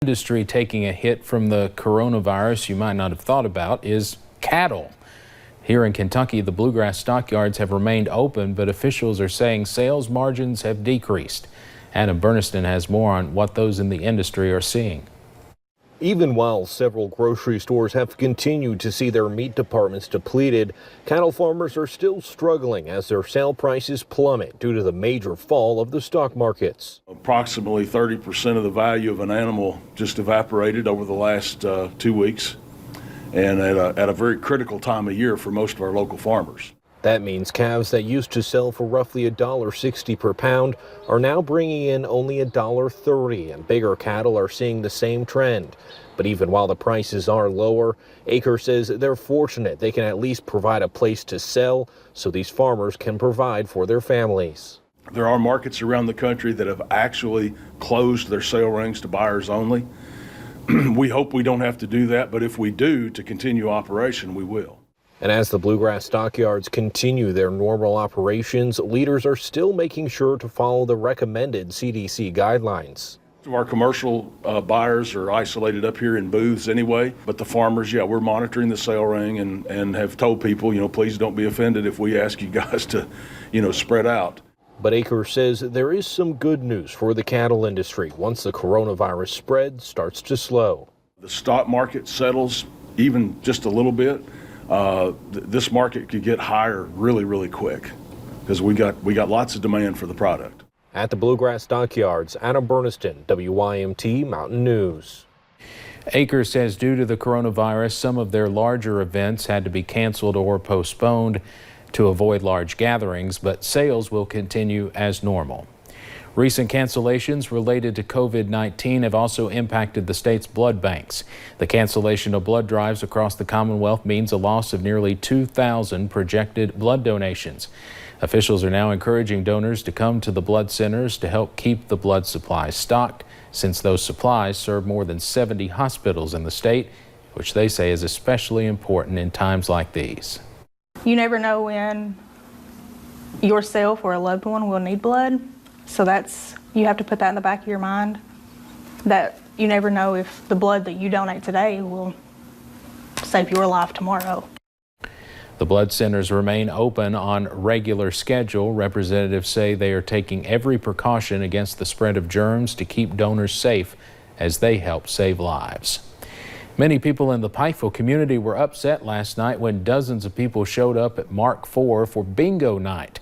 Industry taking a hit from the coronavirus you might not have thought about is cattle. Here in Kentucky, the bluegrass stockyards have remained open, but officials are saying sales margins have decreased. Adam Burniston has more on what those in the industry are seeing. Even while several grocery stores have continued to see their meat departments depleted, cattle farmers are still struggling as their sale prices plummet due to the major fall of the stock markets. Approximately 30% of the value of an animal just evaporated over the last 2 weeks, and at a very critical time of year for most of our local farmers. That means calves that used to sell for roughly $1.60 per pound are now bringing in only $1.30, and bigger cattle are seeing the same trend. But even while the prices are lower, Acre says they're fortunate they can at least provide a place to sell so these farmers can provide for their families. There are markets around the country that have actually closed their sale rings to buyers only. We hope we don't have to do that, but if we do, to continue operation, we will. And as the bluegrass stockyards continue their normal operations, leaders are still making sure to follow the recommended CDC guidelines. Our commercial buyers are isolated up here in booths anyway, but the farmers, we're monitoring the sale ring and have told people, please don't be offended if we ask you guys to, spread out. But Acre says there is some good news for the cattle industry once the coronavirus spread starts to slow. The stock market settles even just a little bit. This market could get higher really quick because we got lots of demand for the product. At the bluegrass stockyards, Adam Burniston, WYMT Mountain News. Acre says due to the coronavirus, some of their larger events had to be canceled or postponed to avoid large gatherings, but sales will continue as normal. Recent cancellations related to COVID-19 have also impacted the state's blood banks. The cancellation of blood drives across the Commonwealth means a loss of nearly 2,000 projected blood donations. Officials are now encouraging donors to come to the blood centers to help keep the blood supplies stocked, since those supplies serve more than 70 hospitals in the state, which they say is especially important in times like these. You never know when yourself or a loved one will need blood. So you have to put that in the back of your mind, that you never know if the blood that you donate today will save your life tomorrow. The blood centers remain open on regular schedule. Representatives say they are taking every precaution against the spread of germs to keep donors safe as they help save lives. Many people in the Pikeville community were upset last night when dozens of people showed up at Mark IV for bingo night.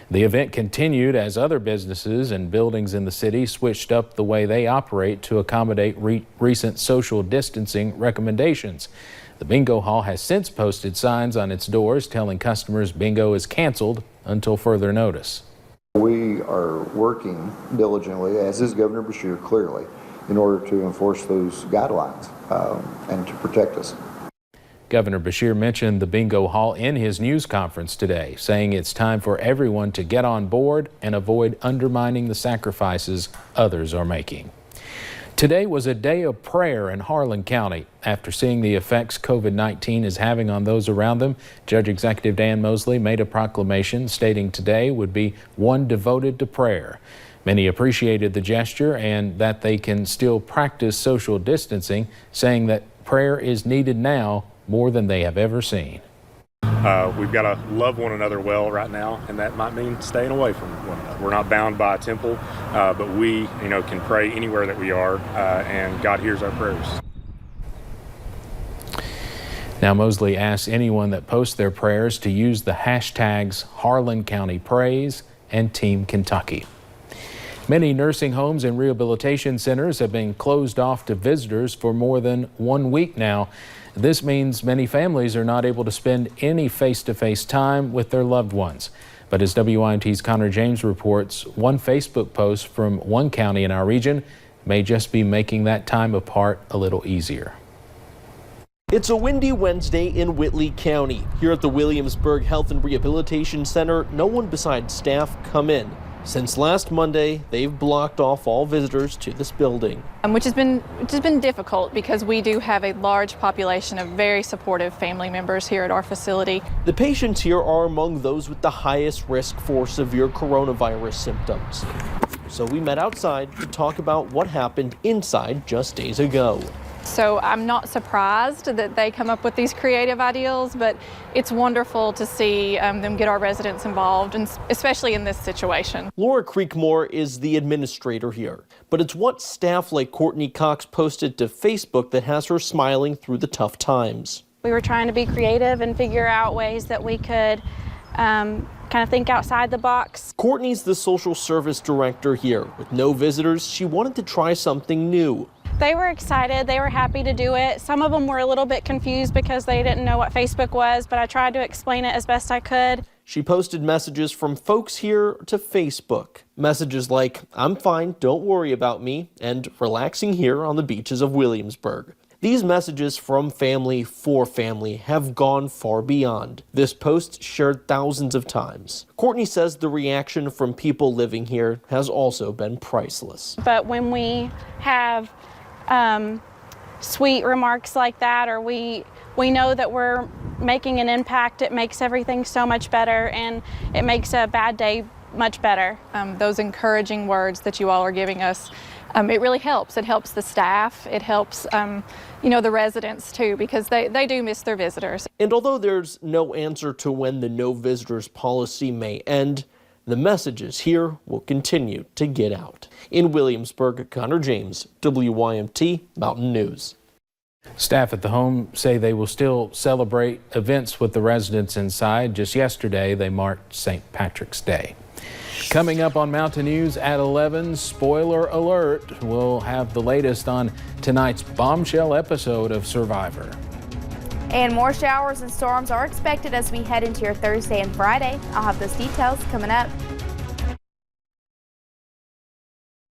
The event continued as other businesses and buildings in the city switched up the way they operate to accommodate recent social distancing recommendations. The bingo hall has since posted signs on its doors telling customers bingo is canceled until further notice. We are working diligently, as is Governor Beshear clearly, in order to enforce those guidelines and to protect us. Governor Beshear mentioned the bingo hall in his news conference today, saying it's time for everyone to get on board and avoid undermining the sacrifices others are making. Today was a day of prayer in Harlan County. After seeing the effects COVID-19 is having on those around them, Judge Executive Dan Mosley made a proclamation stating today would be one devoted to prayer. Many appreciated the gesture and that they can still practice social distancing, saying that prayer is needed now more than they have ever seen. We've got to love one another well right now, and that might mean staying away from one another. We're not bound by a temple, but we, can pray anywhere that we are, and God hears our prayers. Now, Mosley asks anyone that posts their prayers to use the hashtags Harlan County Praise and Team Kentucky. Many nursing homes and rehabilitation centers have been closed off to visitors for more than 1 week now. This means many families are not able to spend any face-to-face time with their loved ones. But as WYMT's Connor James reports, one Facebook post from one county in our region may just be making that time apart a little easier. It's a windy Wednesday in Whitley County. Here at the Williamsburg Health and Rehabilitation Center, no one besides staff come in. Since last Monday, they've blocked off all visitors to this building. Which has been difficult because we do have a large population of very supportive family members here at our facility. The patients here are among those with the highest risk for severe coronavirus symptoms. so we met outside to talk about what happened inside just days ago. So I'm not surprised that they come up with these creative ideals, but it's wonderful to see them get our residents involved, and especially in this situation. Laura Creekmore is the administrator here, but it's what staff like Courtney Cox posted to Facebook that has her smiling through the tough times. We were trying to be creative and figure out ways that we could kind of think outside the box. Courtney's the social service director here. With no visitors, she wanted to try something new. They were excited, they were happy to do it. Some of them were a little bit confused because they didn't know what Facebook was, but I tried to explain it as best I could. She posted messages from folks here to Facebook. Messages like, "I'm fine, don't worry about me," and "relaxing here on the beaches of Williamsburg." These messages from family for family have gone far beyond. This post shared thousands of times. Courtney says the reaction from people living here has also been priceless. But when we have sweet remarks like that, or we know that we're making an impact, it makes everything so much better, and it makes a bad day much better. Those encouraging words that you all are giving us, it really helps. It helps the staff. It helps, the residents too, because they do miss their visitors. And although there's no answer to when the no visitors policy may end, the messages here will continue to get out. In Williamsburg, Connor James, WYMT Mountain News. Staff at the home say they will still celebrate events with the residents inside. Just yesterday, they marked St. Patrick's Day. Coming up on Mountain News at 11, spoiler alert, we'll have the latest on tonight's bombshell episode of Survivor. And more showers and storms are expected as we head into your Thursday and Friday. I'll have those details coming up.